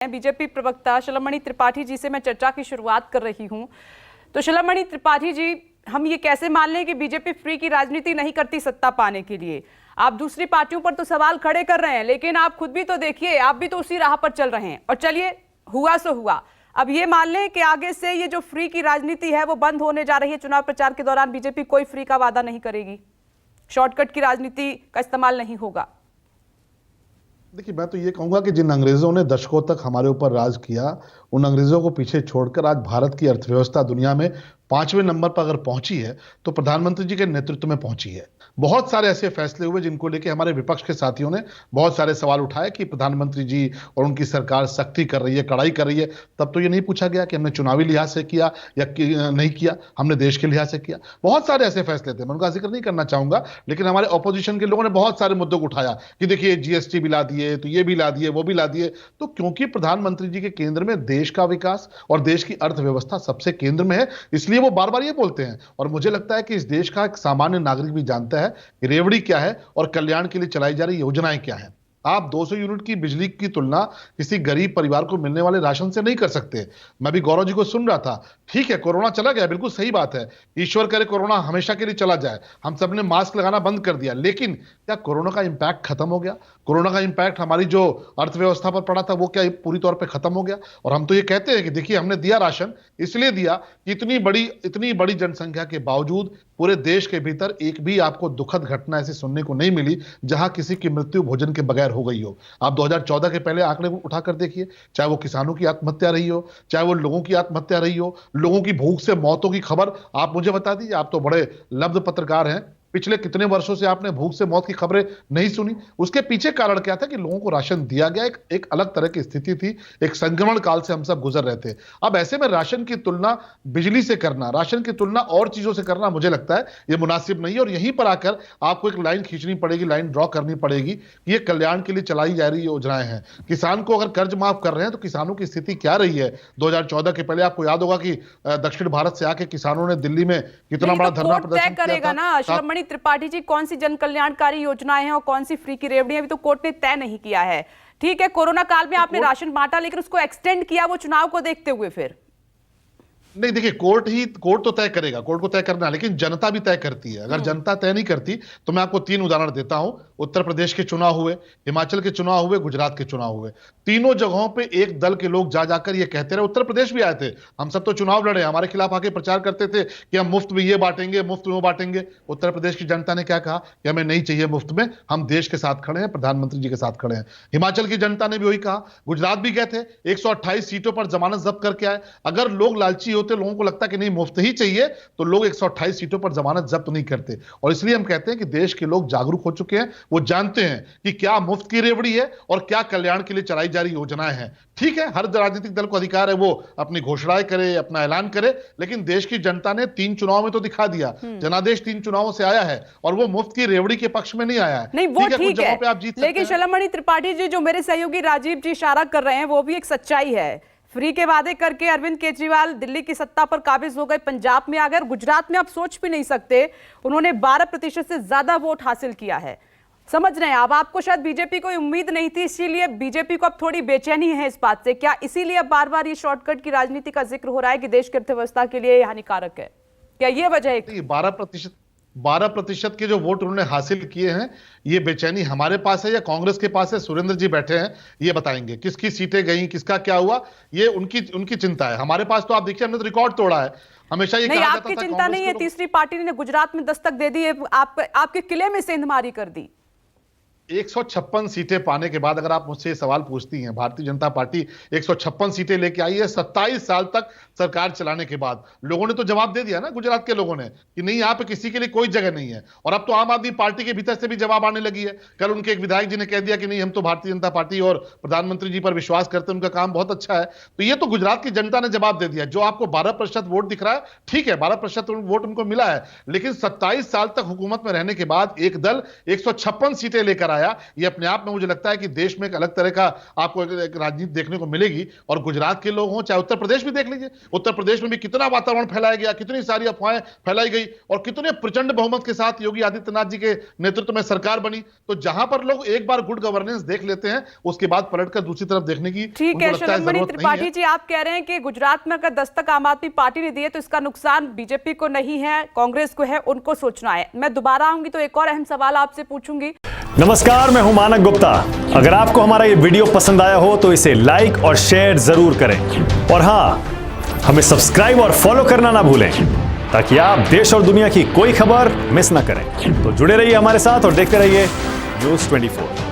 BJP प्रवक्ता शिलामणि त्रिपाठी जी से मैं चर्चा की शुरुआत कर रही हूं। तो शिलामणि त्रिपाठी जी, हम ये कैसे मान लें कि बीजेपी फ्री की राजनीति नहीं करती सत्ता पाने के लिए? आप दूसरी पार्टियों पर तो सवाल खड़े कर रहे हैं, लेकिन आप खुद भी तो देखिए, आप भी तो उसी राह पर चल रहे हैं। और चलिए, हुआ सो हुआ। अब ये मान लें कि आगे से ये जो फ्री की राजनीति है वो बंद होने जा रही है। चुनाव प्रचार के दौरान बीजेपी कोई फ्री का वादा नहीं करेगी, शॉर्टकट की राजनीति का इस्तेमाल नहीं होगा। देखिए, मैं तो ये कहूंगा कि जिन अंग्रेजों ने दशकों तक हमारे ऊपर राज किया, उन अंग्रेजों को पीछे छोड़कर आज भारत की अर्थव्यवस्था दुनिया में 5वें नंबर पर अगर पहुंची है तो प्रधानमंत्री जी के नेतृत्व में पहुंची है। बहुत सारे ऐसे फैसले हुए जिनको लेके हमारे विपक्ष के साथियों ने बहुत सारे सवाल उठाए कि प्रधानमंत्री जी और उनकी सरकार सख्ती कर रही है, कड़ाई कर रही है। तब तो ये नहीं पूछा गया कि हमने चुनावी लिहाज से किया या नहीं किया, हमने देश के लिहाज से किया। बहुत सारे ऐसे फैसले थे, मैं उनका जिक्र नहीं करना चाहूंगा, लेकिन हमारे ऑपोजिशन के लोगों ने बहुत सारे मुद्दों को उठाया कि देखिए जीएसटी भी ला दिए, तो ये भी ला दिए, वो भी ला दिए। तो क्योंकि प्रधानमंत्री जी के केंद्र में देश का विकास और देश की अर्थव्यवस्था सबसे केंद्र में है, इसलिए वो बार बार ये बोलते हैं। और मुझे लगता है कि इस देश का एक सामान्य नागरिक भी जानता है कि रेवड़ी क्या है और कल्याण के लिए चलाई जा रही योजनाएं क्या है। आप 200 यूनिट की बिजली की तुलना किसी गरीब परिवार को मिलने वाले राशन से नहीं कर सकते। मैं भी गौरव जी को सुन रहा था, ठीक है कोरोना चला गया, बिल्कुल सही बात है, ईश्वर करे कोरोना हमेशा के लिए चला जाए, हम सब ने मास्क लगाना बंद कर दिया, लेकिन क्या कोरोना का इंपैक्ट खत्म हो गया? कोरोना का इंपैक्ट हमारी जो अर्थव्यवस्था पर पड़ा था वो क्या पूरी तौर पर खत्म हो गया? और हम तो ये कहते हैं कि देखिए हमने दिया राशन, इसलिए दिया कि इतनी बड़ी जनसंख्या के बावजूद पूरे देश के भीतर एक भी आपको दुखद घटना ऐसी सुनने को नहीं मिली जहां किसी की मृत्यु भोजन के बगैर हो गई हो। आप 2014 के पहले आंकड़े उठाकर देखिए, चाहे वो किसानों की आत्महत्या रही हो, चाहे वो लोगों की आत्महत्या रही हो, लोगों की भूख से मौतों की खबर आप मुझे बता दीजिए। आप तो बड़े लब्ध पत्रकार हैं, पिछले कितने वर्षों से आपने भूख से मौत की खबरें नहीं सुनी? उसके पीछे कारण क्या था कि लोगों को राशन दिया गया। एक अलग तरह की स्थिति थी, एक संक्रमण काल से हम सब गुजर रहे थे। अब ऐसे में राशन की तुलना बिजली से करना, राशन की तुलना और चीजों से करना, मुझे लगता है ये मुनासिब नहीं है। और यहीं पर आकर आपको एक लाइन खींचनी पड़ेगी, लाइन ड्रॉ करनी पड़ेगी कि ये कल्याण के लिए चलाई जा रही योजनाएं हैं। किसान को अगर कर्ज माफ कर रहे हैं तो किसानों की स्थिति क्या रही है 2014 के पहले? आपको याद होगा कि दक्षिण भारत से आके किसानों ने दिल्ली में कितना बड़ा धरना प्रदर्शन किया था। त्रिपाठी जी, कौन सी जन कल्याणकारी योजनाएं हैं और कौन सी फ्री की रेवड़ी अभी तो कोर्ट ने तय नहीं किया है। ठीक है, कोरोना काल में आपने राशन बांटा, लेकिन उसको एक्सटेंड किया वो चुनाव को देखते हुए। फिर नहीं, देखिए कोर्ट तो तय करेगा, कोर्ट को तय करना है, लेकिन जनता भी तय करती है। अगर जनता तय नहीं करती तो मैं आपको 3 उदाहरण देता हूं। उत्तर प्रदेश के चुनाव हुए, हिमाचल के चुनाव हुए, गुजरात के चुनाव हुए। तीनों जगहों पे एक दल के लोग जा जाकर ये कहते रहे, उत्तर प्रदेश भी आए थे, हम सब तो चुनाव लड़े, हमारे खिलाफ आके प्रचार करते थे कि हम मुफ्त में ये बांटेंगे, मुफ्त में वो बांटेंगे। उत्तर प्रदेश की जनता ने क्या कहा कि हमें नहीं चाहिए मुफ्त में, हम देश के साथ खड़े हैं, प्रधानमंत्री जी के साथ खड़े हैं। हिमाचल की जनता ने भी वही कहा। गुजरात भी गए थे, 128 सीटों पर जमानत जब्त करके आए। अगर लोग लालची होते, लोगों को लगता कि नहीं मुफ्त ही चाहिए, तो लोग 128 सीटों पर जमानत जब्त नहीं करते। और इसलिए हम कहते हैं कि देश के लोग जागरूक हो चुके हैं, वो जानते हैं कि क्या मुफ्त की रेवड़ी है और क्या कल्याण के लिए चलाई जा रही योजनाएं हैं। ठीक है, हर राजनीतिक दल को अधिकार है वो अपनी घोषणाएं करे, अपना ऐलान करे, लेकिन देश की जनता ने 3 चुनाव में तो दिखा दिया। जनादेश 3 चुनावों से आया है और वो मुफ्त की रेवड़ी के पक्ष में नहीं आया है। नहीं, वो ठीक है, लेकिन शिलामणि त्रिपाठी जी, जो मेरे सहयोगी राजीव जी इशारा कर रहे हैं वो भी एक सच्चाई है। फ्री के वादे करके अरविंद केजरीवाल दिल्ली की सत्ता पर काबिज हो गए, पंजाब में आ गए। गुजरात में आप सोच भी नहीं सकते, उन्होंने 12% से ज्यादा वोट हासिल किया है। समझ रहे हैं अब आपको शायद बीजेपी को उम्मीद नहीं थी, इसीलिए बीजेपी को अब थोड़ी बेचैनी है इस बात से। क्या इसीलिए अब बार बार ये शॉर्टकट की राजनीति का जिक्र हो रहा है कि देश की अर्थव्यवस्था के लिए हानिकारक है? क्या ये वजह है? 12% के जो वोट उन्होंने हासिल किए हैं, ये बेचैनी हमारे पास है या कांग्रेस के पास है? सुरेंद्र जी बैठे हैं, ये बताएंगे किसकी सीटें गई, किसका क्या हुआ, ये उनकी चिंता है। हमारे पास तो आप देखिए हमने तो रिकॉर्ड तोड़ा है। हमेशा ये नहीं, आपकी चिंता नहीं है। तीसरी पार्टी ने गुजरात में दस्तक दे दी है, आपके किले में सेंधमारी कर दी। 156 सीटें पाने के बाद अगर आप मुझसे सवाल पूछती हैं, भारतीय जनता पार्टी 156 सीटें लेके आई है 27 साल तक सरकार चलाने के बाद। लोगों ने तो जवाब दे दिया ना, गुजरात के लोगों ने, कि नहीं यहाँ पे किसी के लिए कोई जगह नहीं है। और अब तो आम आदमी पार्टी के भीतर से भी जवाब आने लगी है। कल उनके एक विधायक जी ने कह दिया कि नहीं, हम तो भारतीय जनता पार्टी और प्रधानमंत्री जी पर विश्वास करते हैं, उनका काम बहुत अच्छा है। तो ये तो गुजरात की जनता ने जवाब दे दिया। जो आपको 12% वोट दिख रहा है, ठीक है 12% वोट उनको मिला है, लेकिन 27 साल तक हुकूमत में रहने के बाद एक दल 156 सीटें लेकर आया, ये अपने आप में मुझे लगता है कि देश में एक अलग तरह का आपको एक राजनीति देखने को मिलेगी। और गुजरात के लोग हों, चाहे उत्तर प्रदेश भी देख लीजिए, उत्तर प्रदेश में भी कितना वातावरण फैलाया गया, कितनी सारी अफवाहें फैलाई गई और कितने प्रचंड बहुमत के साथ योगी आदित्यनाथ जी के नेतृत्व में सरकार बनी। तो जहां पर लोग एक बार गुड गवर्नेंस देख लेते हैं, उसके बाद पलटकर दूसरी तरफ देखने की ठीक है शलमणि त्रिपाठी जी, आप कह रहे हैं कि गुजरात में अगर दस्तक आम आदमी पार्टी ने दी है तो इसका नुकसान बीजेपी को नहीं है, कांग्रेस को है, उनको सोचना है। मैं दोबारा आऊंगी तो एक और अहम सवाल आपसे पूछूंगी। नमस्कार, मैं हूं मानक गुप्ता। अगर आपको हमारा ये वीडियो पसंद आया हो तो इसे लाइक और शेयर जरूर करें और हां, हमें सब्सक्राइब और फॉलो करना ना भूलें ताकि आप देश और दुनिया की कोई खबर मिस ना करें। तो जुड़े रहिए हमारे साथ और देखते रहिए News 24।